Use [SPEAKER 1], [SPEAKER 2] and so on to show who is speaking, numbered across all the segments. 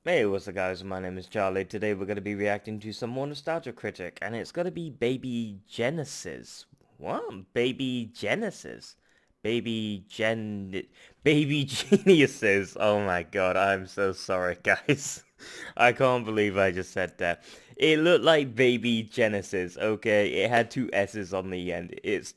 [SPEAKER 1] Hey, what's up guys, my name is Charlie. Today we're going to be reacting to some more Nostalgia Critic, and it's going to be Baby Genesis. What? Baby Genesis? Baby Gen... Baby Geniuses. Oh my god, I'm so sorry guys. I can't believe I just said that. It looked like Baby Genesis, okay? It had two S's on the end. It's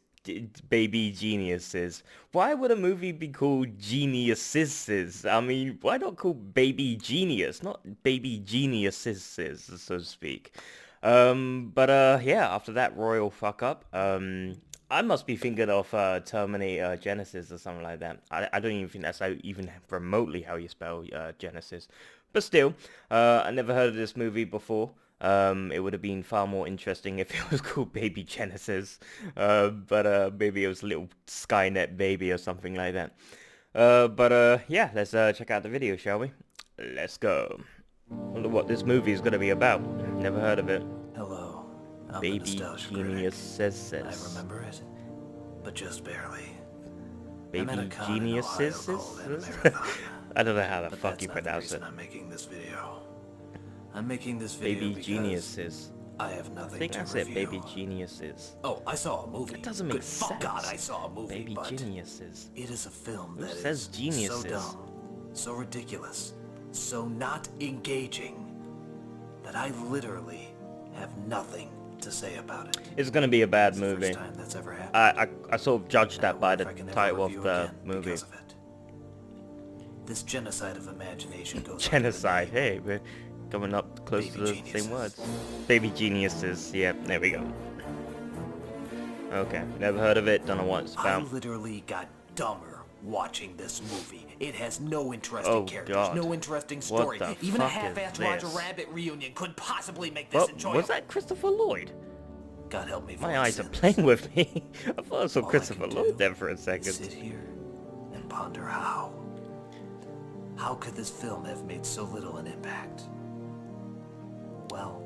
[SPEAKER 1] Baby Geniuses. Why would a movie be called Geniuses? I mean, why not call Baby Genius, not Baby Geniuses, so to speak? Yeah, after that royal fuck up, I must be thinking of Terminator Genesis or something like that. I don't even think that's even remotely how you spell Genesis. But still, I never heard of this movie before. It would have been far more interesting if it was called Baby Genesis. Maybe it was a little Skynet baby or something like that. Yeah, let's check out the video, shall we? Let's go. Wonder what this movie is going to be about. Never heard of it.
[SPEAKER 2] Hello, I'm the
[SPEAKER 1] Baby
[SPEAKER 2] Nostalgia
[SPEAKER 1] Genius
[SPEAKER 2] Critic.
[SPEAKER 1] says.
[SPEAKER 2] I remember it, but just barely.
[SPEAKER 1] Baby Geniuses? I don't know how the fuck you pronounce it.
[SPEAKER 2] I'm making this video. I'm making this video
[SPEAKER 1] Baby
[SPEAKER 2] because
[SPEAKER 1] Geniuses.
[SPEAKER 2] I have nothing
[SPEAKER 1] I think
[SPEAKER 2] to
[SPEAKER 1] that's
[SPEAKER 2] review.
[SPEAKER 1] it, Baby Geniuses.
[SPEAKER 2] Oh, I saw a movie.
[SPEAKER 1] That doesn't make
[SPEAKER 2] Good
[SPEAKER 1] sense.
[SPEAKER 2] fuck God, I saw a movie,
[SPEAKER 1] Baby
[SPEAKER 2] but
[SPEAKER 1] Geniuses.
[SPEAKER 2] it is a film
[SPEAKER 1] Who
[SPEAKER 2] that
[SPEAKER 1] says
[SPEAKER 2] is
[SPEAKER 1] geniuses?
[SPEAKER 2] so dumb, so ridiculous, so not engaging, that I literally have nothing to say about it.
[SPEAKER 1] It's gonna be a bad
[SPEAKER 2] It's the
[SPEAKER 1] movie.
[SPEAKER 2] first time that's ever happened.
[SPEAKER 1] I sort of judged
[SPEAKER 2] And I
[SPEAKER 1] that by the
[SPEAKER 2] wonder if I can ever
[SPEAKER 1] title of
[SPEAKER 2] review
[SPEAKER 1] the
[SPEAKER 2] again
[SPEAKER 1] movie.
[SPEAKER 2] because of it. This genocide of imagination goes
[SPEAKER 1] Genocide.
[SPEAKER 2] under the name
[SPEAKER 1] Hey, we're coming up close
[SPEAKER 2] Baby
[SPEAKER 1] to the
[SPEAKER 2] Geniuses.
[SPEAKER 1] same words. Baby Geniuses. Yep, there we go. Okay, never heard of it. Don't know what it's
[SPEAKER 2] I
[SPEAKER 1] about.
[SPEAKER 2] literally got dumber watching this movie. It has no interesting
[SPEAKER 1] Oh,
[SPEAKER 2] characters,
[SPEAKER 1] God.
[SPEAKER 2] no interesting story.
[SPEAKER 1] the
[SPEAKER 2] Even a
[SPEAKER 1] fuck is
[SPEAKER 2] half-assed Roger
[SPEAKER 1] this?
[SPEAKER 2] Rabbit reunion could possibly make this
[SPEAKER 1] Well,
[SPEAKER 2] enjoyable.
[SPEAKER 1] was that Christopher Lloyd?
[SPEAKER 2] God help me.
[SPEAKER 1] My
[SPEAKER 2] for
[SPEAKER 1] eyes are
[SPEAKER 2] sins.
[SPEAKER 1] playing with me. I thought I saw
[SPEAKER 2] All I
[SPEAKER 1] Christopher
[SPEAKER 2] can
[SPEAKER 1] Lloyd
[SPEAKER 2] do
[SPEAKER 1] there for a
[SPEAKER 2] is
[SPEAKER 1] second.
[SPEAKER 2] sit here and ponder how. How could this film have made so little an impact? Well,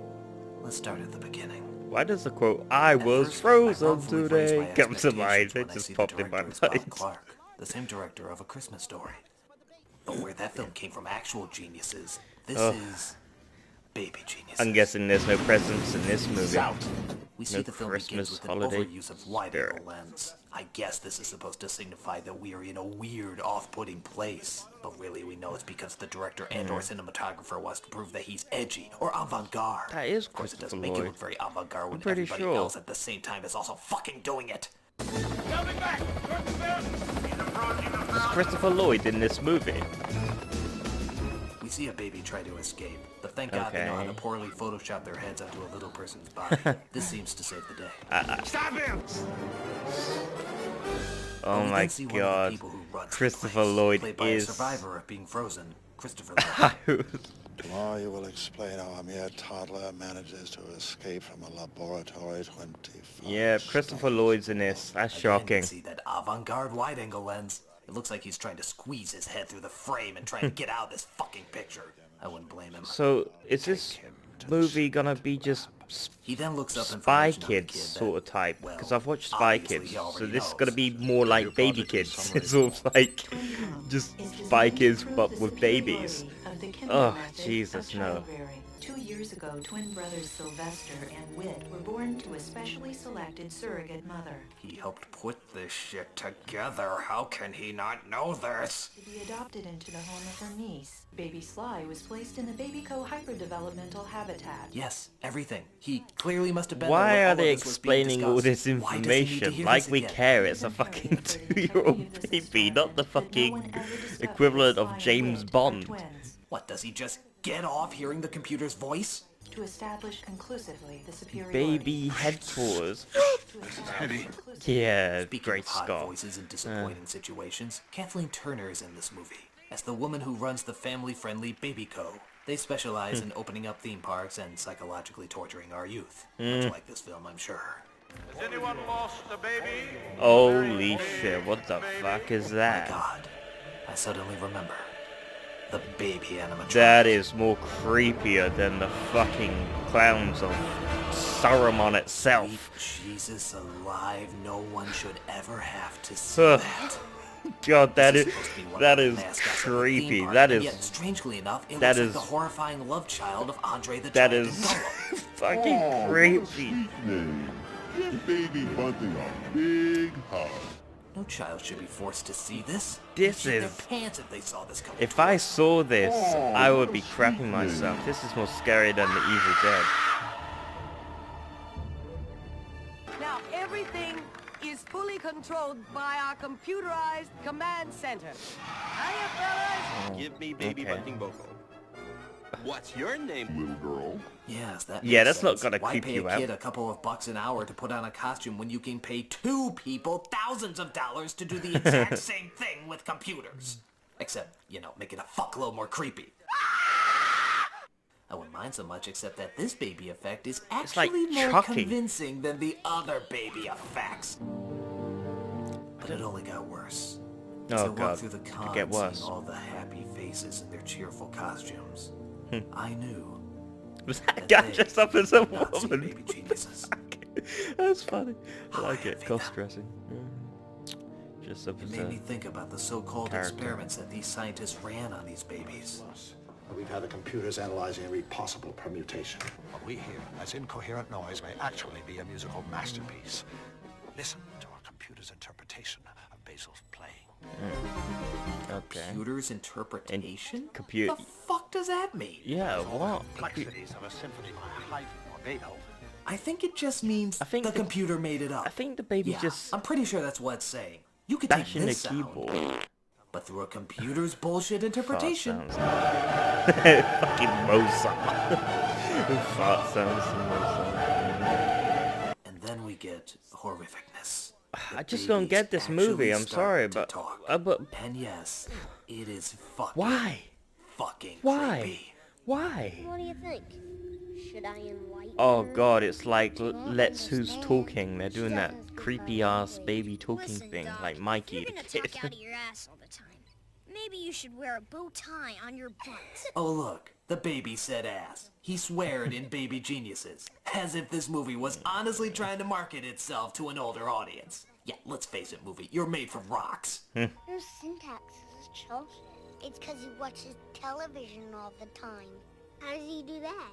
[SPEAKER 2] let's start at the beginning.
[SPEAKER 1] Why does the quote, I
[SPEAKER 2] At
[SPEAKER 1] was
[SPEAKER 2] first, I
[SPEAKER 1] frozen
[SPEAKER 2] wrongfully raised
[SPEAKER 1] today,
[SPEAKER 2] my
[SPEAKER 1] come to mind?
[SPEAKER 2] expectations
[SPEAKER 1] It
[SPEAKER 2] when I
[SPEAKER 1] just
[SPEAKER 2] see the
[SPEAKER 1] popped in my
[SPEAKER 2] director as Bob
[SPEAKER 1] mind.
[SPEAKER 2] Clark, the same director of A Christmas Story. But where that film came from actual geniuses, this is baby geniuses.
[SPEAKER 1] I'm guessing there's no presents in this movie.
[SPEAKER 2] We see
[SPEAKER 1] no
[SPEAKER 2] the film
[SPEAKER 1] Christmas
[SPEAKER 2] begins with
[SPEAKER 1] holiday
[SPEAKER 2] an overuse of wide-angle lens. I guess this is supposed to signify that we are in a weird, off-putting place. But really, we know it's because the director and/or cinematographer wants to prove that he's edgy or avant-garde.
[SPEAKER 1] That is
[SPEAKER 2] Of course, it doesn't
[SPEAKER 1] Christopher
[SPEAKER 2] make it
[SPEAKER 1] Lloyd.
[SPEAKER 2] look very avant-garde when
[SPEAKER 1] pretty
[SPEAKER 2] everybody
[SPEAKER 1] sure.
[SPEAKER 2] else at the same time is also fucking doing it.
[SPEAKER 1] Is Christopher Lloyd in this movie?
[SPEAKER 2] We see a baby try to escape, but thank God they know how to
[SPEAKER 1] Okay.
[SPEAKER 2] poorly Photoshop their heads onto a little person's body. This seems to save the day.
[SPEAKER 3] Stop him!
[SPEAKER 1] Oh
[SPEAKER 2] We
[SPEAKER 1] my
[SPEAKER 2] then see one of the
[SPEAKER 1] god.
[SPEAKER 2] people who runs the
[SPEAKER 1] Christopher
[SPEAKER 2] place,
[SPEAKER 1] Lloyd
[SPEAKER 2] played by
[SPEAKER 1] is...
[SPEAKER 2] a survivor of being frozen, Christopher Lloyd.
[SPEAKER 4] Tomorrow you will explain how a mere toddler manages to escape from a laboratory 25
[SPEAKER 1] Yeah, Christopher Lloyd's in this. That's
[SPEAKER 2] Again,
[SPEAKER 1] shocking.
[SPEAKER 2] see that avant-garde wide-angle lens? It looks like he's trying to squeeze his head through the frame and try and get out of this fucking picture. I wouldn't blame him.
[SPEAKER 1] So, is this movie gonna be just
[SPEAKER 2] He then looks up
[SPEAKER 1] Spy
[SPEAKER 2] information on the
[SPEAKER 1] Kids
[SPEAKER 2] kid that,
[SPEAKER 1] sort of type?
[SPEAKER 2] well,
[SPEAKER 1] Because I've watched Spy
[SPEAKER 2] obviously
[SPEAKER 1] Kids,
[SPEAKER 2] he
[SPEAKER 1] so
[SPEAKER 2] already
[SPEAKER 1] this is
[SPEAKER 2] knows.
[SPEAKER 1] gonna be more like Baby Kids. It's sort of like just Spy Kids but with babies. Oh, Jesus, no.
[SPEAKER 5] 2 years ago, twin brothers Sylvester and Whit were born to a specially selected surrogate mother.
[SPEAKER 2] He helped put this shit together. How can he not know this?
[SPEAKER 5] To be adopted into the home of her niece, baby Sly was placed in the Babyco hyperdevelopmental habitat.
[SPEAKER 2] Yes, everything. He clearly must have been
[SPEAKER 1] Why
[SPEAKER 2] there when
[SPEAKER 1] are
[SPEAKER 2] all of
[SPEAKER 1] they
[SPEAKER 2] this was being
[SPEAKER 1] explaining all this
[SPEAKER 2] discussed. Why does he need to
[SPEAKER 1] information?
[SPEAKER 2] hear
[SPEAKER 1] Like
[SPEAKER 2] this
[SPEAKER 1] we
[SPEAKER 2] again?
[SPEAKER 1] care, it's a fucking 2-year-old baby, not the fucking equivalent of James Bond.
[SPEAKER 2] What, does he just get off hearing the computer's voice?
[SPEAKER 5] To establish conclusively the superiority.
[SPEAKER 1] Baby headquarters.
[SPEAKER 5] To establish conclusively-
[SPEAKER 1] Yeah,
[SPEAKER 2] Speaking
[SPEAKER 1] great
[SPEAKER 2] of hot
[SPEAKER 1] Scott.
[SPEAKER 2] voices in disappointing situations, Kathleen Turner is in this movie as the woman who runs the family-friendly Babyco. They specialize in opening up theme parks and psychologically torturing our youth. Much like this film, I'm sure.
[SPEAKER 3] Has anyone lost a baby?
[SPEAKER 1] Holy shit, what the fuck is
[SPEAKER 2] My
[SPEAKER 1] that?
[SPEAKER 2] God, I suddenly remember the baby animatronic.
[SPEAKER 1] That is more creepier than the fucking clowns of Saruman itself.
[SPEAKER 2] Sweet Jesus alive, no one should ever have to see
[SPEAKER 1] Ugh.
[SPEAKER 2] that.
[SPEAKER 1] God, that
[SPEAKER 2] This
[SPEAKER 1] is
[SPEAKER 2] supposed to be one
[SPEAKER 1] that
[SPEAKER 2] of the
[SPEAKER 1] is
[SPEAKER 2] mascots of the theme
[SPEAKER 1] creepy.
[SPEAKER 2] park,
[SPEAKER 1] That
[SPEAKER 2] and
[SPEAKER 1] is
[SPEAKER 2] yet, strangely enough, it
[SPEAKER 1] that
[SPEAKER 2] looks like
[SPEAKER 1] is-
[SPEAKER 2] the horrifying love child of Andre the
[SPEAKER 1] that
[SPEAKER 2] Giant
[SPEAKER 1] is
[SPEAKER 2] and Gollum.
[SPEAKER 1] fucking creepy.
[SPEAKER 6] name. Give baby Bunting a big hug.
[SPEAKER 2] No child should be forced to see this.
[SPEAKER 1] This
[SPEAKER 2] They'd shit
[SPEAKER 1] is-
[SPEAKER 2] their pants if they saw this coming.
[SPEAKER 1] If I saw this, I would be
[SPEAKER 6] what a
[SPEAKER 1] crapping
[SPEAKER 6] sweet
[SPEAKER 1] myself.
[SPEAKER 6] name.
[SPEAKER 1] This is more scary than the Evil Dead.
[SPEAKER 7] Now, everything is fully controlled by our computerized command center. Hiya, fellas!
[SPEAKER 8] Give me baby
[SPEAKER 1] Okay.
[SPEAKER 8] Bunting Boko. What's your name?
[SPEAKER 6] Little girl.
[SPEAKER 2] Yes, that
[SPEAKER 1] Yeah,
[SPEAKER 2] makes
[SPEAKER 1] that's not
[SPEAKER 2] sense.
[SPEAKER 1] gonna
[SPEAKER 2] Why
[SPEAKER 1] creep
[SPEAKER 2] pay
[SPEAKER 1] you
[SPEAKER 2] a
[SPEAKER 1] out?
[SPEAKER 2] kid a couple of bucks an hour to put on a costume when you can pay 2 people thousands of dollars to do the exact same thing with computers? Except, you know, make it a fuckload more creepy. I wouldn't mind so much, except that this baby effect is
[SPEAKER 1] It's like
[SPEAKER 2] actually more
[SPEAKER 1] Chucky.
[SPEAKER 2] convincing than the other baby effects. But it only got worse. As I
[SPEAKER 1] Oh
[SPEAKER 2] walked
[SPEAKER 1] god,
[SPEAKER 2] through the
[SPEAKER 1] it
[SPEAKER 2] con,
[SPEAKER 1] could get worse.
[SPEAKER 2] seeing all the happy faces in their cheerful costumes, I knew
[SPEAKER 1] Was that
[SPEAKER 2] that
[SPEAKER 1] guy
[SPEAKER 2] they
[SPEAKER 1] dressed up as a
[SPEAKER 2] would not see
[SPEAKER 1] woman?
[SPEAKER 2] baby geniuses.
[SPEAKER 1] That's funny. I
[SPEAKER 2] Oh,
[SPEAKER 1] like
[SPEAKER 2] I
[SPEAKER 1] it.
[SPEAKER 2] envy
[SPEAKER 1] Cross
[SPEAKER 2] them.
[SPEAKER 1] dressing. Just up
[SPEAKER 2] It
[SPEAKER 1] as
[SPEAKER 2] made me
[SPEAKER 1] a
[SPEAKER 2] think about the so-called
[SPEAKER 1] character.
[SPEAKER 2] experiments that these scientists ran on these babies.
[SPEAKER 4] We've had the computers analyzing every possible permutation.
[SPEAKER 9] What we hear as incoherent noise may actually be a musical masterpiece. Listen to our computer's interpretation of Basil's playing.
[SPEAKER 1] okay.
[SPEAKER 2] Computer's interpretation?
[SPEAKER 1] computer-
[SPEAKER 2] The fuck does that mean?
[SPEAKER 1] Yeah, what?
[SPEAKER 9] Complexities of a symphony by Haydn or Beethoven.
[SPEAKER 2] I think it just means
[SPEAKER 1] I think
[SPEAKER 2] the
[SPEAKER 1] the-
[SPEAKER 2] computer made it up.
[SPEAKER 1] I think the baby
[SPEAKER 2] Yeah,
[SPEAKER 1] just
[SPEAKER 2] I'm pretty sure that's what it's saying. You could take
[SPEAKER 1] bashing the
[SPEAKER 2] this sound,
[SPEAKER 1] keyboard.
[SPEAKER 2] but through a computer's bullshit
[SPEAKER 1] Fart
[SPEAKER 2] interpretation.
[SPEAKER 1] sounds. Fucking Mozart. Fart sounds and Mozart.
[SPEAKER 2] And then we get horrificness.
[SPEAKER 1] I
[SPEAKER 2] The
[SPEAKER 1] just don't
[SPEAKER 2] babies
[SPEAKER 1] get this
[SPEAKER 2] actually
[SPEAKER 1] movie. I'm
[SPEAKER 2] start
[SPEAKER 1] sorry,
[SPEAKER 2] to
[SPEAKER 1] but
[SPEAKER 2] talk.
[SPEAKER 1] but
[SPEAKER 2] And yes, it is fucking
[SPEAKER 1] why?
[SPEAKER 2] fucking
[SPEAKER 1] Why?
[SPEAKER 2] creepy.
[SPEAKER 10] What
[SPEAKER 1] Why?
[SPEAKER 10] do you think? Should I enlighten
[SPEAKER 1] Oh
[SPEAKER 10] her?
[SPEAKER 1] god, it's like
[SPEAKER 10] Can't
[SPEAKER 1] Let's Who's
[SPEAKER 10] understand.
[SPEAKER 1] Talking. They're doing
[SPEAKER 10] She
[SPEAKER 1] that
[SPEAKER 10] doesn't speak
[SPEAKER 1] creepy
[SPEAKER 10] our
[SPEAKER 1] ass
[SPEAKER 10] language.
[SPEAKER 1] baby talking
[SPEAKER 11] Listen,
[SPEAKER 1] thing,
[SPEAKER 11] Doc,
[SPEAKER 1] like Mikey
[SPEAKER 11] if
[SPEAKER 1] the
[SPEAKER 11] you're gonna
[SPEAKER 1] kid.
[SPEAKER 11] talk out of your ass all the time, maybe you should wear a bow tie on your butt.
[SPEAKER 2] Oh look, the baby said ass. He sweared in Baby Geniuses. As if this movie was honestly trying to market itself to an older audience. Yeah, let's face it, movie, you're made for rocks.
[SPEAKER 10] Your syntax is atrocious. It's because he watches television all the time. How does he do that?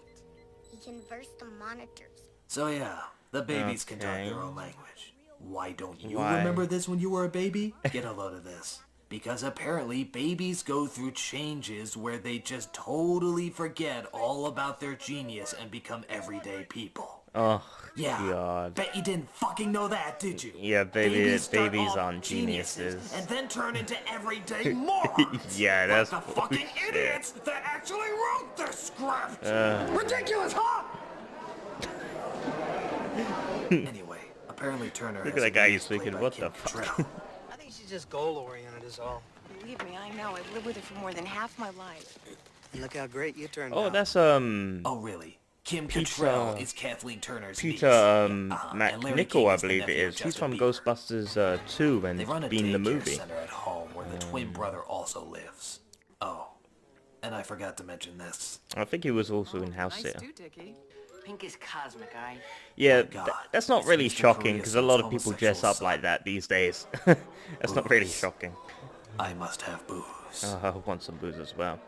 [SPEAKER 10] He converts the monitors.
[SPEAKER 2] So yeah, the babies can talk
[SPEAKER 1] Okay.
[SPEAKER 2] their own language. Why don't you
[SPEAKER 1] Why?
[SPEAKER 2] remember this when you were a baby? Get a load of this. Because apparently babies go through changes where they just totally forget all about their genius and become everyday people.
[SPEAKER 1] Oh
[SPEAKER 2] Yeah,
[SPEAKER 1] god.
[SPEAKER 2] bet you didn't fucking know that, did you?
[SPEAKER 1] Yeah,
[SPEAKER 2] Babies start
[SPEAKER 1] babies
[SPEAKER 2] off
[SPEAKER 1] aren't geniuses.
[SPEAKER 2] and then turn into everyday morons.
[SPEAKER 1] Yeah, that's
[SPEAKER 2] like the fucking
[SPEAKER 1] bullshit.
[SPEAKER 2] idiots that actually wrote the script.
[SPEAKER 1] Uh.
[SPEAKER 2] Ridiculous, huh? Anyway, apparently Turner.
[SPEAKER 1] Look
[SPEAKER 2] has
[SPEAKER 1] at that guy
[SPEAKER 2] a
[SPEAKER 1] he's
[SPEAKER 2] niece played
[SPEAKER 1] speaking,
[SPEAKER 2] by
[SPEAKER 1] what
[SPEAKER 2] Kim
[SPEAKER 1] the fuck?
[SPEAKER 2] Cattrall.
[SPEAKER 7] I think she's just goal-oriented is all.
[SPEAKER 12] Believe me, I know. I've lived with her for more than half my life.
[SPEAKER 7] And look how great you turned
[SPEAKER 1] Oh,
[SPEAKER 7] out.
[SPEAKER 1] that's
[SPEAKER 2] Oh really? Kim
[SPEAKER 1] Peter-
[SPEAKER 2] Cattrall is Kathleen Turner's
[SPEAKER 1] Peter
[SPEAKER 2] niece.
[SPEAKER 1] and
[SPEAKER 2] Larry
[SPEAKER 1] McNichol,
[SPEAKER 2] King
[SPEAKER 1] I
[SPEAKER 2] is the
[SPEAKER 1] believe it
[SPEAKER 2] nephew of
[SPEAKER 1] is. He's
[SPEAKER 2] Justin
[SPEAKER 1] from
[SPEAKER 2] Bieber.
[SPEAKER 1] Ghostbusters 2
[SPEAKER 2] They
[SPEAKER 1] and
[SPEAKER 2] run a
[SPEAKER 1] being the
[SPEAKER 2] daycare
[SPEAKER 1] movie.
[SPEAKER 2] center at home where the twin brother also lives. Oh, and I forgot to mention this.
[SPEAKER 1] I think he was also in House
[SPEAKER 12] Nice
[SPEAKER 1] Sitter.
[SPEAKER 12] too, Dickie. Pink is cosmic, alright?
[SPEAKER 1] Yeah,
[SPEAKER 2] God,
[SPEAKER 1] that's not
[SPEAKER 2] it's
[SPEAKER 1] really
[SPEAKER 2] Mr.
[SPEAKER 1] shocking
[SPEAKER 2] Korea
[SPEAKER 1] because a lot of
[SPEAKER 2] since
[SPEAKER 1] people dress up
[SPEAKER 2] homosexual
[SPEAKER 1] like that these days. That's not really
[SPEAKER 2] Booze.
[SPEAKER 1] shocking.
[SPEAKER 2] I must have booze.
[SPEAKER 1] I want some booze as well.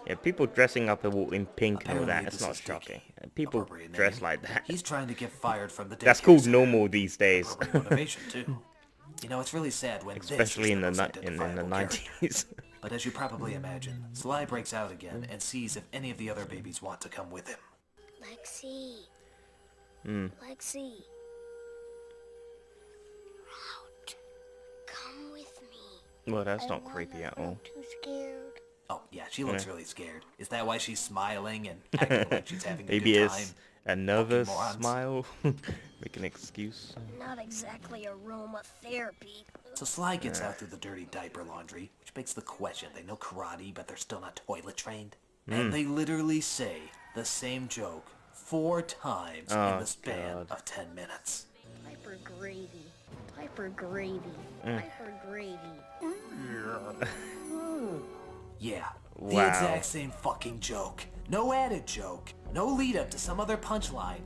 [SPEAKER 1] Yeah, people dressing up in pink and all that,
[SPEAKER 2] Apparently
[SPEAKER 1] it's
[SPEAKER 2] this
[SPEAKER 1] not
[SPEAKER 2] is
[SPEAKER 1] shocking.
[SPEAKER 2] Dicky.
[SPEAKER 1] People
[SPEAKER 2] Appropriate
[SPEAKER 1] dress
[SPEAKER 2] name.
[SPEAKER 1] like that.
[SPEAKER 2] He's trying to get fired from the daycare
[SPEAKER 1] That's called
[SPEAKER 2] center.
[SPEAKER 1] normal these days.
[SPEAKER 2] Appropriate motivation too. You know, it's really sad when this
[SPEAKER 1] Especially
[SPEAKER 2] is
[SPEAKER 1] in the
[SPEAKER 2] most
[SPEAKER 1] in the
[SPEAKER 2] identifiable character.
[SPEAKER 1] 90s.
[SPEAKER 2] But as you probably imagine, Sly breaks out again and sees if any of the other babies want to come with him.
[SPEAKER 10] Lexi.
[SPEAKER 1] Hmm.
[SPEAKER 10] Lexi. Route. Come with me.
[SPEAKER 1] Well, that's
[SPEAKER 10] I
[SPEAKER 1] not
[SPEAKER 10] wanna-
[SPEAKER 1] creepy at
[SPEAKER 10] I'm
[SPEAKER 1] all.
[SPEAKER 10] too scared.
[SPEAKER 2] Oh, yeah, she looks
[SPEAKER 1] Yeah.
[SPEAKER 2] really scared. Is that why she's smiling and acting like she's having a
[SPEAKER 1] Maybe
[SPEAKER 2] good
[SPEAKER 1] it's
[SPEAKER 2] time?
[SPEAKER 1] a nervous
[SPEAKER 2] morons.
[SPEAKER 1] smile. Make an excuse.
[SPEAKER 10] Not exactly aromatherapy.
[SPEAKER 2] So Sly gets out through the dirty diaper laundry, which begs the question. They know karate, but they're still not toilet trained.
[SPEAKER 1] Hmm.
[SPEAKER 2] And they literally say the same joke 4 times in
[SPEAKER 1] Oh,
[SPEAKER 2] the span
[SPEAKER 1] God.
[SPEAKER 2] of 10 minutes.
[SPEAKER 10] Piper gravy. Piper gravy.
[SPEAKER 1] Mm.
[SPEAKER 10] Piper gravy.
[SPEAKER 2] Yeah, the
[SPEAKER 1] Wow.
[SPEAKER 2] exact same fucking joke. No added joke. No lead up to some other punchline.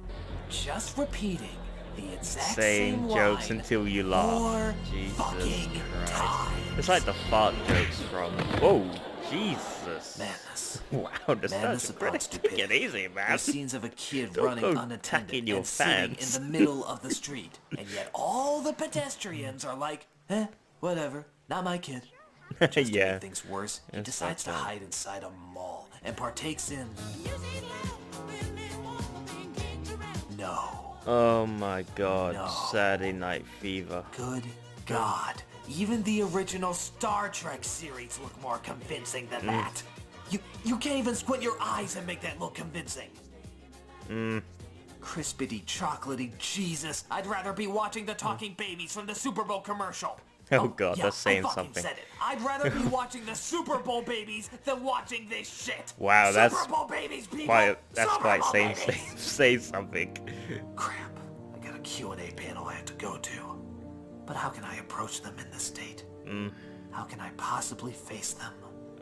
[SPEAKER 2] Just repeating The exact
[SPEAKER 1] Same jokes
[SPEAKER 2] line
[SPEAKER 1] until you laugh.
[SPEAKER 2] 4
[SPEAKER 1] Jesus
[SPEAKER 2] fucking
[SPEAKER 1] Christ.
[SPEAKER 2] times.
[SPEAKER 1] It's like the fart jokes from... Whoa, Jesus.
[SPEAKER 2] Madness.
[SPEAKER 1] Wow,
[SPEAKER 2] Madness
[SPEAKER 1] nostalgia
[SPEAKER 2] upon
[SPEAKER 1] critic. Take it
[SPEAKER 2] stupidity.
[SPEAKER 1] easy, man.
[SPEAKER 2] There's scenes of a kid
[SPEAKER 1] Don't
[SPEAKER 2] running
[SPEAKER 1] go
[SPEAKER 2] unattended
[SPEAKER 1] attacking your
[SPEAKER 2] and sitting in
[SPEAKER 1] fans.
[SPEAKER 2] the middle of the street, and yet all the pedestrians are like, whatever, not my kid. Just to
[SPEAKER 1] Yeah.
[SPEAKER 2] make things worse, he
[SPEAKER 1] That's
[SPEAKER 2] decides to
[SPEAKER 1] fucked up.
[SPEAKER 2] hide inside a mall and partakes in... No.
[SPEAKER 1] Oh my god,
[SPEAKER 2] No.
[SPEAKER 1] Saturday Night Fever.
[SPEAKER 2] Good God. Even the original Star Trek series look more convincing than that. You can't even squint your eyes and make that look convincing. Crispity, chocolatey, Jesus. I'd rather be watching the talking babies from the Super Bowl commercial.
[SPEAKER 1] Oh god,
[SPEAKER 2] yeah,
[SPEAKER 1] that's saying
[SPEAKER 2] I fucking
[SPEAKER 1] something.
[SPEAKER 2] said it. I'd rather be watching the Super Bowl babies than watching this shit.
[SPEAKER 1] Wow, that's
[SPEAKER 2] Super Bowl babies, people.
[SPEAKER 1] that's
[SPEAKER 2] Super
[SPEAKER 1] quite
[SPEAKER 2] Bowl
[SPEAKER 1] saying
[SPEAKER 2] babies.
[SPEAKER 1] say something.
[SPEAKER 2] Crap. I got a Q&A panel I have to go to. But how can I approach them in this state? How can I possibly face them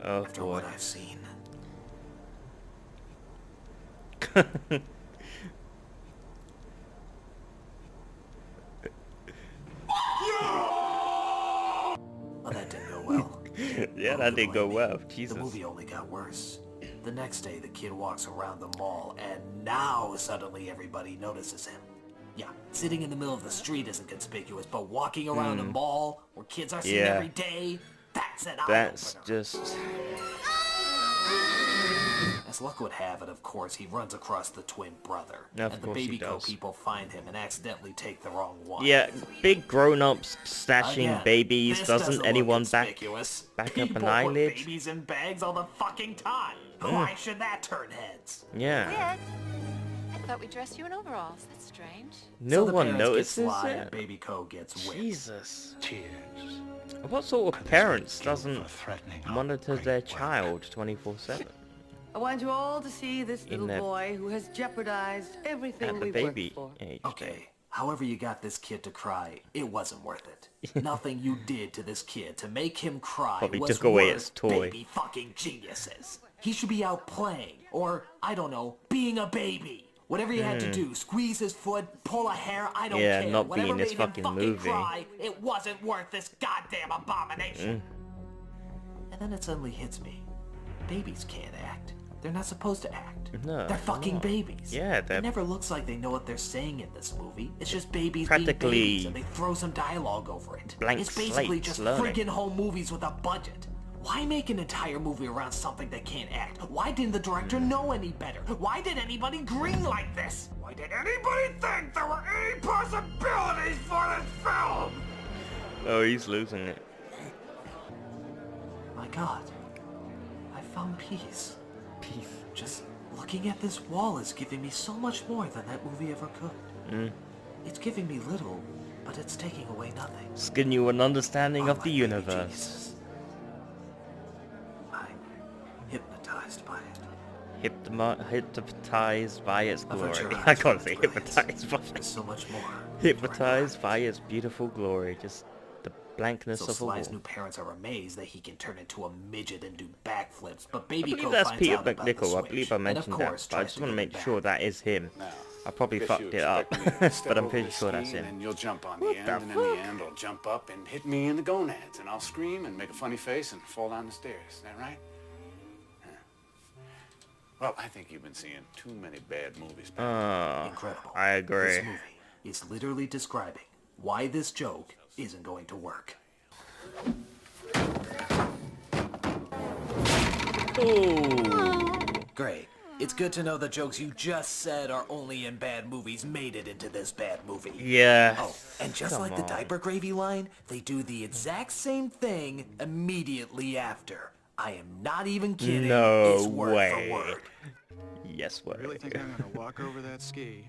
[SPEAKER 1] Oh
[SPEAKER 2] after
[SPEAKER 1] boy.
[SPEAKER 2] what I've seen? Well, that didn't go well.
[SPEAKER 1] Yeah, that didn't go well. Jesus.
[SPEAKER 2] The movie only got worse. The next day, the kid walks around the mall, and now suddenly everybody notices him. Yeah, sitting in the middle of the street isn't conspicuous, but walking around a mall where kids are seen
[SPEAKER 1] Yeah.
[SPEAKER 2] every day, that's an
[SPEAKER 1] That's
[SPEAKER 2] eye-opener.
[SPEAKER 1] just...
[SPEAKER 2] As luck would have it, of course, he runs across the twin brother.
[SPEAKER 1] Of
[SPEAKER 2] and the
[SPEAKER 1] course he
[SPEAKER 2] baby co
[SPEAKER 1] does.
[SPEAKER 2] people find him and accidentally take the wrong one.
[SPEAKER 1] Yeah, big grown-ups snatching
[SPEAKER 2] Again,
[SPEAKER 1] babies.
[SPEAKER 2] this
[SPEAKER 1] Doesn't
[SPEAKER 2] look
[SPEAKER 1] anyone back
[SPEAKER 2] conspicuous.
[SPEAKER 1] up an
[SPEAKER 2] People
[SPEAKER 1] eyelid?
[SPEAKER 2] put babies in bags all the fucking time. Why should that turn heads?
[SPEAKER 1] Yeah.
[SPEAKER 13] I thought we dressed you in overalls. That's strange.
[SPEAKER 1] No
[SPEAKER 2] So the
[SPEAKER 1] one
[SPEAKER 2] parents get
[SPEAKER 1] notices
[SPEAKER 2] sly
[SPEAKER 1] it.
[SPEAKER 2] and baby co gets whipped.
[SPEAKER 1] Jesus.
[SPEAKER 9] Tears.
[SPEAKER 1] What sort of parents doesn't
[SPEAKER 9] for threatening our
[SPEAKER 1] monitor
[SPEAKER 9] great
[SPEAKER 1] their
[SPEAKER 9] work.
[SPEAKER 1] child 24/7?
[SPEAKER 7] I want you all to see this little
[SPEAKER 1] their-
[SPEAKER 7] boy who has jeopardized everything
[SPEAKER 1] At the
[SPEAKER 7] we've
[SPEAKER 1] baby
[SPEAKER 7] worked for.
[SPEAKER 1] age.
[SPEAKER 2] Okay, however you got this kid to cry, it wasn't worth it. Nothing you did to this kid to make him cry
[SPEAKER 1] Probably
[SPEAKER 2] was
[SPEAKER 1] took away
[SPEAKER 2] worth
[SPEAKER 1] his toy.
[SPEAKER 2] baby fucking geniuses. He should be out playing, or, I don't know, being a baby. Whatever you had to do, squeeze his foot, pull a hair, I don't
[SPEAKER 1] Yeah,
[SPEAKER 2] care.
[SPEAKER 1] not
[SPEAKER 2] Whatever
[SPEAKER 1] being this
[SPEAKER 2] made him
[SPEAKER 1] fucking
[SPEAKER 2] fucking
[SPEAKER 1] movie.
[SPEAKER 2] cry, it wasn't worth this goddamn abomination. And then it suddenly hits me. Babies can't act. They're not supposed to act.
[SPEAKER 1] No,
[SPEAKER 2] they're
[SPEAKER 1] they're
[SPEAKER 2] fucking
[SPEAKER 1] not.
[SPEAKER 2] babies.
[SPEAKER 1] Yeah, they're-
[SPEAKER 2] It never looks like they know what they're saying in this movie. It's just babies
[SPEAKER 1] Practically
[SPEAKER 2] being babies, and they throw some dialogue over it.
[SPEAKER 1] blank
[SPEAKER 2] It's basically
[SPEAKER 1] slates
[SPEAKER 2] just
[SPEAKER 1] learning.
[SPEAKER 2] friggin' home movies with a budget. Why make an entire movie around something that can't act? Why didn't the director know any better? Why did anybody greenlight this? Why did anybody think there were any possibilities for this film?
[SPEAKER 1] Oh, he's losing it.
[SPEAKER 2] My God, I found peace.
[SPEAKER 1] Peace.
[SPEAKER 2] Just looking at this wall is giving me so much more than that movie ever could. It's giving me little, but it's taking away nothing.
[SPEAKER 1] It's giving you an understanding
[SPEAKER 2] Oh
[SPEAKER 1] of the
[SPEAKER 2] my baby
[SPEAKER 1] universe.
[SPEAKER 2] Jesus. I'm hypnotized by it.
[SPEAKER 1] Hypnotized by its
[SPEAKER 2] I've heard
[SPEAKER 1] glory.
[SPEAKER 2] your
[SPEAKER 1] I
[SPEAKER 2] eyes
[SPEAKER 1] can't
[SPEAKER 2] are
[SPEAKER 1] say
[SPEAKER 2] brilliant.
[SPEAKER 1] hypnotized by
[SPEAKER 2] There's so much more.
[SPEAKER 1] hypnotized by its beautiful glory. Just the blankness
[SPEAKER 2] So
[SPEAKER 1] of a wall.
[SPEAKER 2] Sly's new parents are amazed that he can turn into a midget and do backflips, but Baby
[SPEAKER 1] I believe
[SPEAKER 2] Co
[SPEAKER 1] that's
[SPEAKER 2] finds
[SPEAKER 1] Peter
[SPEAKER 2] out about the
[SPEAKER 1] McNichol. I
[SPEAKER 2] switch,
[SPEAKER 1] believe I
[SPEAKER 2] and
[SPEAKER 1] mentioned
[SPEAKER 2] of
[SPEAKER 1] that,
[SPEAKER 2] course
[SPEAKER 1] but I
[SPEAKER 2] tries
[SPEAKER 1] just want to
[SPEAKER 2] get
[SPEAKER 1] make
[SPEAKER 2] him
[SPEAKER 1] sure
[SPEAKER 2] back.
[SPEAKER 1] that is him.
[SPEAKER 6] Now,
[SPEAKER 1] I probably
[SPEAKER 6] guess
[SPEAKER 1] fucked
[SPEAKER 6] you
[SPEAKER 1] it up,
[SPEAKER 6] expect me to step
[SPEAKER 1] but I'm
[SPEAKER 6] over
[SPEAKER 1] pretty
[SPEAKER 6] the
[SPEAKER 1] sure that's
[SPEAKER 6] ski,
[SPEAKER 1] him.
[SPEAKER 6] And then you'll jump on
[SPEAKER 1] What
[SPEAKER 6] the end,
[SPEAKER 1] the
[SPEAKER 6] and then the end will jump up and hit me in the gonads, and I'll scream and make a funny face and fall down the stairs. Is that right? Huh. Well, I think you've been seeing too many bad movies.
[SPEAKER 2] Incredible.
[SPEAKER 1] I agree.
[SPEAKER 2] This movie is literally describing why this joke isn't going to work.
[SPEAKER 1] Ooh.
[SPEAKER 2] Great. It's good to know the jokes you just said are only in bad movies made it into this bad movie.
[SPEAKER 1] Yeah.
[SPEAKER 2] Oh, and just
[SPEAKER 1] Come
[SPEAKER 2] like the
[SPEAKER 1] on.
[SPEAKER 2] diaper gravy line, they do the exact same thing immediately after. I am not even kidding.
[SPEAKER 1] No
[SPEAKER 2] It's word
[SPEAKER 1] way.
[SPEAKER 2] for word.
[SPEAKER 1] Yes, way.
[SPEAKER 14] Really think I'm gonna walk over that ski,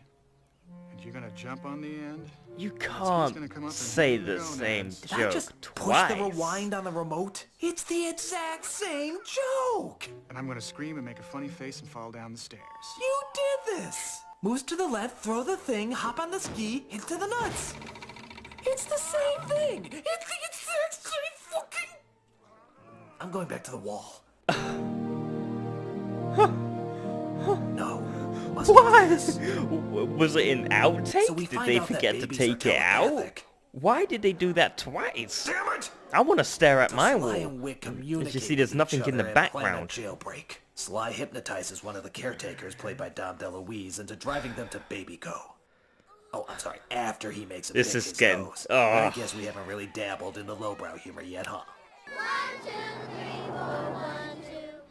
[SPEAKER 14] and you're gonna jump on the end?
[SPEAKER 1] You
[SPEAKER 14] gonna
[SPEAKER 1] can't
[SPEAKER 14] come up and
[SPEAKER 1] say
[SPEAKER 14] hit
[SPEAKER 1] the
[SPEAKER 14] the
[SPEAKER 1] same
[SPEAKER 14] gonads.
[SPEAKER 2] Did I
[SPEAKER 1] joke
[SPEAKER 2] just
[SPEAKER 1] twice.
[SPEAKER 2] push the rewind on the remote? It's the exact same joke!
[SPEAKER 14] And I'm gonna scream and make a funny face and fall down the stairs.
[SPEAKER 2] You did this! Moves to the left, throw the thing, hop on the ski, into the nuts. It's the same thing! It's the exact same fucking... I'm going back to the wall. No. must know this.
[SPEAKER 1] Was it an outtake?
[SPEAKER 2] So we
[SPEAKER 1] Did
[SPEAKER 2] find
[SPEAKER 1] they
[SPEAKER 2] out that
[SPEAKER 1] forget to
[SPEAKER 2] babies
[SPEAKER 1] take
[SPEAKER 2] are
[SPEAKER 1] it out?
[SPEAKER 2] telepathic.
[SPEAKER 1] Why did they do that twice?
[SPEAKER 2] Damn it!
[SPEAKER 1] I want to stare at
[SPEAKER 2] So
[SPEAKER 1] my
[SPEAKER 2] Sly
[SPEAKER 1] wall.
[SPEAKER 2] and Wick communicate
[SPEAKER 1] As you see, there's
[SPEAKER 2] with
[SPEAKER 1] nothing
[SPEAKER 2] each
[SPEAKER 1] in the
[SPEAKER 2] other and plan a
[SPEAKER 1] background.
[SPEAKER 2] jailbreak. Sly hypnotizes one of the caretakers, played by Dom DeLuise, into driving them to Baby Co. Oh, I'm sorry, after he makes him
[SPEAKER 1] This
[SPEAKER 2] pick
[SPEAKER 1] is
[SPEAKER 2] his
[SPEAKER 1] getting...
[SPEAKER 2] nose.
[SPEAKER 1] Oh.
[SPEAKER 2] I guess we haven't really dabbled in the lowbrow humor yet, huh?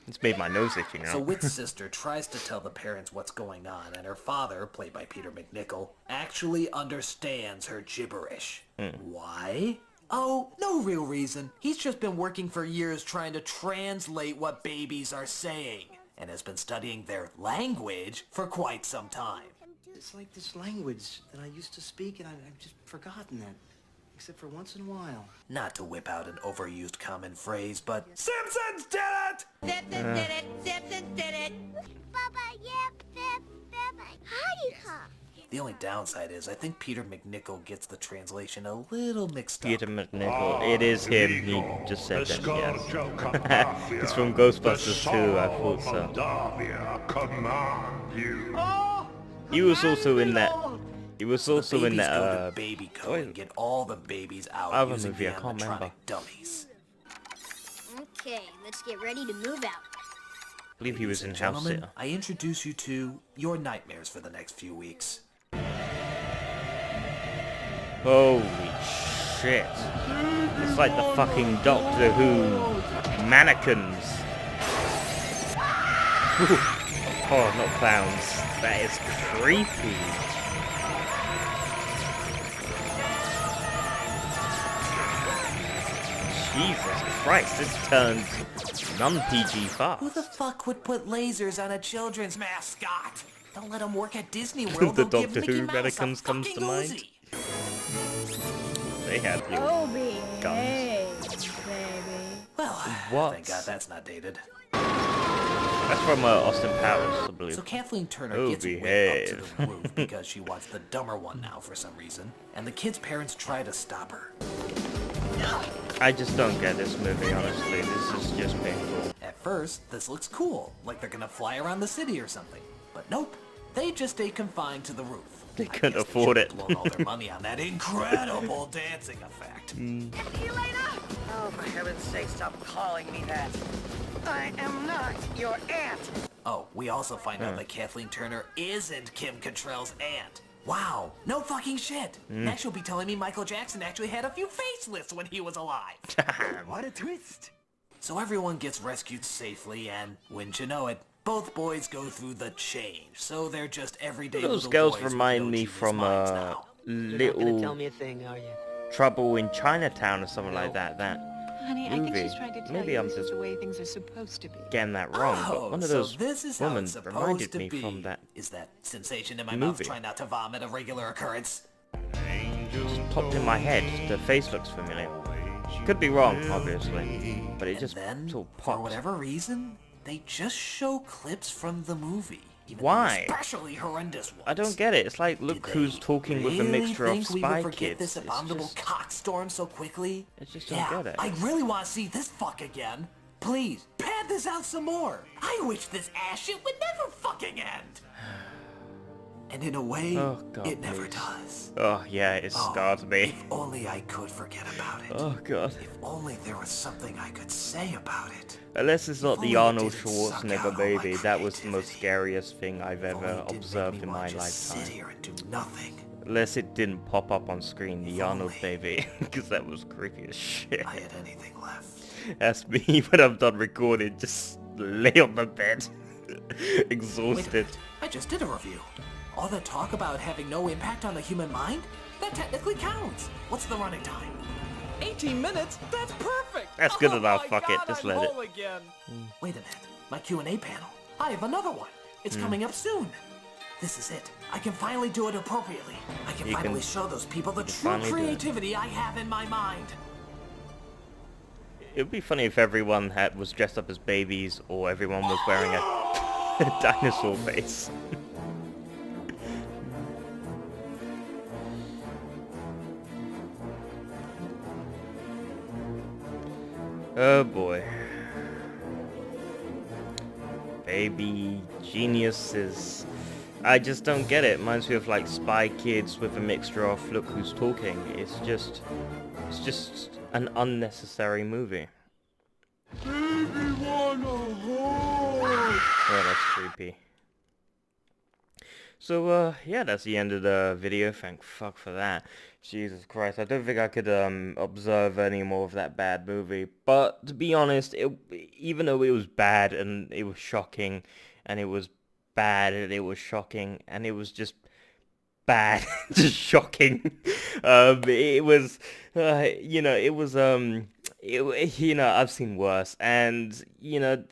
[SPEAKER 1] It's made my nose itchy now.
[SPEAKER 2] So Whit's sister tries to tell the parents what's going on, and her father, played by Peter McNichol, actually understands her gibberish. Why? Oh, no real reason. He's just been working for years trying to translate what babies are saying, and has been studying their language for quite some time.
[SPEAKER 15] It's like this language that I used to speak, and I've just forgotten it. Except for once in a while.
[SPEAKER 2] Not to whip out an overused common phrase, but Simpsons did it!
[SPEAKER 10] Simpsons did it! Simpsons did it! Baba, yep, Hi.
[SPEAKER 2] The only downside is I think Peter McNichol gets the translation a little mixed up.
[SPEAKER 1] Peter McNichol. It is him. He just said that, yes. It's from Ghostbusters 2, I thought so. He was also in that... He was also in that,
[SPEAKER 2] Go to Baby Co. and get all the babies out
[SPEAKER 1] other
[SPEAKER 2] using
[SPEAKER 1] movie,
[SPEAKER 2] the
[SPEAKER 1] I can't remember.
[SPEAKER 2] animatronic dummies.
[SPEAKER 11] Okay, let's get ready to move out.
[SPEAKER 1] I believe he was in House
[SPEAKER 2] Gentlemen,
[SPEAKER 1] Sitter.
[SPEAKER 2] I introduce you to your nightmares for the next few weeks.
[SPEAKER 1] Holy shit. It's like the fucking Doctor Who mannequins. Oh, not clowns. That is creepy. Jesus Christ, this turns non-PG fast.
[SPEAKER 2] Who the fuck would put lasers on a children's mascot? Don't let them work at Disney World.
[SPEAKER 1] The
[SPEAKER 2] They'll give
[SPEAKER 1] Doctor
[SPEAKER 2] Mickey
[SPEAKER 1] Who
[SPEAKER 2] Mouse
[SPEAKER 1] mannequins
[SPEAKER 2] a
[SPEAKER 1] comes to
[SPEAKER 2] fucking
[SPEAKER 1] mind.
[SPEAKER 2] Uzi.
[SPEAKER 1] They have your guns.
[SPEAKER 11] Baby.
[SPEAKER 2] Well,
[SPEAKER 1] What?
[SPEAKER 2] thank God that's not dated.
[SPEAKER 1] That's from Austin Powers, I believe.
[SPEAKER 2] So Kathleen Turner
[SPEAKER 1] Oh,
[SPEAKER 2] gets Whit up to
[SPEAKER 1] behave.
[SPEAKER 2] the roof because she wants the dumber one now for some reason, and the kid's parents try to stop her.
[SPEAKER 1] I just don't get this movie, honestly. This is just painful.
[SPEAKER 2] At first, this looks cool, like they're gonna fly around the city or something. But nope, they just stay confined to the roof.
[SPEAKER 1] They couldn't afford it.
[SPEAKER 2] Blown all their money on that incredible dancing effect.
[SPEAKER 7] See you later! Oh, for heaven's sake, stop calling me that. I am not your aunt.
[SPEAKER 2] Oh, we also find out that Kathleen Turner isn't Kim Cattrall's aunt. Wow, no fucking shit. Next you'll be telling me Michael Jackson actually had a few facelifts when he was alive.
[SPEAKER 15] What a twist.
[SPEAKER 2] So everyone gets rescued safely, and wouldn't you know it, both boys go through the change. So they're just everyday
[SPEAKER 1] Those
[SPEAKER 2] little
[SPEAKER 1] girls
[SPEAKER 2] boys with
[SPEAKER 1] remind
[SPEAKER 2] no
[SPEAKER 1] me
[SPEAKER 2] genius
[SPEAKER 1] from
[SPEAKER 2] minds now.
[SPEAKER 15] You're not gonna tell
[SPEAKER 1] Little
[SPEAKER 15] me a thing, are you?
[SPEAKER 1] Trouble in Chinatown or something like that.
[SPEAKER 13] Honey, I think
[SPEAKER 1] movie.
[SPEAKER 13] she's trying to tell
[SPEAKER 1] Maybe
[SPEAKER 13] you
[SPEAKER 1] I'm
[SPEAKER 13] this is
[SPEAKER 1] just
[SPEAKER 13] the way things are supposed to be.
[SPEAKER 1] getting that wrong, but
[SPEAKER 2] Oh,
[SPEAKER 1] one of
[SPEAKER 2] so
[SPEAKER 1] those
[SPEAKER 2] this is how
[SPEAKER 1] women
[SPEAKER 2] it's supposed
[SPEAKER 1] reminded
[SPEAKER 2] to
[SPEAKER 1] me
[SPEAKER 2] be.
[SPEAKER 1] from that
[SPEAKER 2] Is that sensation in my mouth
[SPEAKER 1] movie.
[SPEAKER 2] trying not to vomit a regular occurrence?
[SPEAKER 1] just popped in my head. The face looks familiar. Could be wrong, obviously, but it just
[SPEAKER 2] Then,
[SPEAKER 1] sort of
[SPEAKER 2] for
[SPEAKER 1] popped.
[SPEAKER 2] whatever reason, they just show clips from the movie. Even
[SPEAKER 1] Why?
[SPEAKER 2] the especially horrendous ones.
[SPEAKER 1] I don't get it. It's like, look who's talking with a
[SPEAKER 2] Really
[SPEAKER 1] mixture of
[SPEAKER 2] think we
[SPEAKER 1] Spy
[SPEAKER 2] would forget
[SPEAKER 1] Kids.
[SPEAKER 2] this abominable cockstorm so quickly?
[SPEAKER 1] I just don't
[SPEAKER 2] Yeah,
[SPEAKER 1] get it.
[SPEAKER 2] I really want to see this fuck again. Please, pad this out some more. I wish this ass shit would never fucking end. And in a way,
[SPEAKER 1] Oh, God,
[SPEAKER 2] it never
[SPEAKER 1] please.
[SPEAKER 2] does.
[SPEAKER 1] Oh yeah, it scarred me.
[SPEAKER 2] If only I could forget about it.
[SPEAKER 1] Oh god.
[SPEAKER 2] If only there was something I could say about it.
[SPEAKER 1] Unless it's not
[SPEAKER 2] only
[SPEAKER 1] the
[SPEAKER 2] it
[SPEAKER 1] Arnold
[SPEAKER 2] didn't suck out
[SPEAKER 1] Schwarzenegger
[SPEAKER 2] all my
[SPEAKER 1] baby, that was the most scariest thing I've
[SPEAKER 2] If only
[SPEAKER 1] ever
[SPEAKER 2] it didn't
[SPEAKER 1] observed
[SPEAKER 2] make
[SPEAKER 1] in
[SPEAKER 2] me
[SPEAKER 1] my
[SPEAKER 2] want to sit
[SPEAKER 1] lifetime.
[SPEAKER 2] here and do nothing.
[SPEAKER 1] Unless it didn't pop up on screen, the Arnold baby, because that was creepy as shit.
[SPEAKER 2] I had anything left.
[SPEAKER 1] That's me when I'm done recording, just lay on the bed, exhausted.
[SPEAKER 2] I just did a review. All that talk about having no impact on the human mind? That technically counts. What's the running time?
[SPEAKER 16] 18 minutes? That's perfect!
[SPEAKER 1] That's good
[SPEAKER 16] Oh
[SPEAKER 1] enough,
[SPEAKER 16] my
[SPEAKER 1] fuck
[SPEAKER 16] God,
[SPEAKER 1] it, just
[SPEAKER 16] I'm
[SPEAKER 1] let it.
[SPEAKER 16] home again.
[SPEAKER 2] Wait a minute. My Q&A panel. I have another one. It's coming up soon. This is it. I can finally do it appropriately. I can
[SPEAKER 1] You
[SPEAKER 2] finally
[SPEAKER 1] can-
[SPEAKER 2] show those people the
[SPEAKER 1] you can
[SPEAKER 2] true
[SPEAKER 1] finally do it.
[SPEAKER 2] creativity I have in my mind.
[SPEAKER 1] It would be funny if everyone was dressed up as babies, or everyone was wearing a dinosaur face. Oh boy. Baby geniuses. I just don't get it. Reminds me of like Spy Kids with a mixture of Look Who's Talking. It's just an unnecessary movie. Oh, that's creepy. So, yeah, that's the end of the video. Thank fuck for that. Jesus Christ, I don't think I could, observe any more of that bad movie. But, to be honest, even though it was bad, and it was shocking, and it was bad, and it was shocking, and it was just bad, just shocking. It was, you know, it was, you know, I've seen worse, and, you know,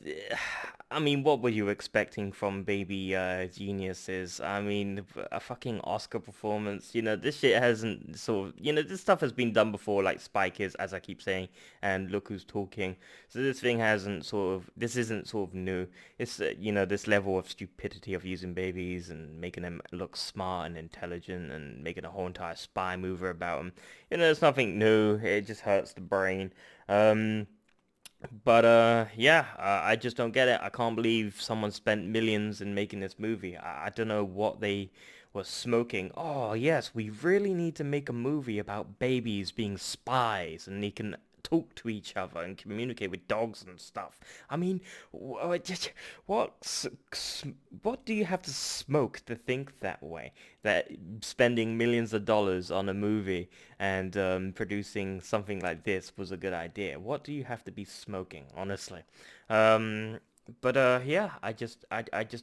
[SPEAKER 1] I mean, what were you expecting from Baby Geniuses? I mean, a fucking Oscar performance. You know, this shit hasn't sort of, you know, this stuff has been done before, like Spy Kids, as I keep saying, and Look Who's Talking. So this thing hasn't sort of, this isn't sort of new. It's, you know, this level of stupidity of using babies and making them look smart and intelligent and making a whole entire spy movie about them. You know, it's nothing new. It just hurts the brain. But yeah, I just don't get it. I can't believe someone spent millions in making this movie. I don't know what they were smoking. Oh yes, we really need to make a movie about babies being spies and they can talk to each other and communicate with dogs and stuff. I mean, what what do you have to smoke to think that way? That spending millions of dollars on a movie and producing something like this was a good idea. What do you have to be smoking, honestly? But yeah, I just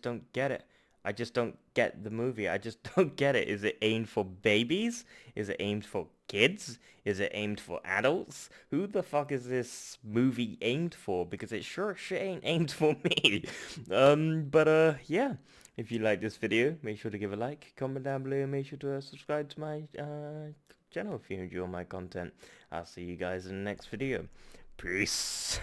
[SPEAKER 1] don't get it. I just don't get the movie. I just don't get it. Is it aimed for babies? Is it aimed for kids? Is it aimed for adults? Who the fuck is this movie aimed for? Because it sure shit ain't aimed for me. But yeah. If you like this video, make sure to give a like, comment down below, and make sure to subscribe to my channel if you enjoy my content. I'll see you guys in the next video. Peace.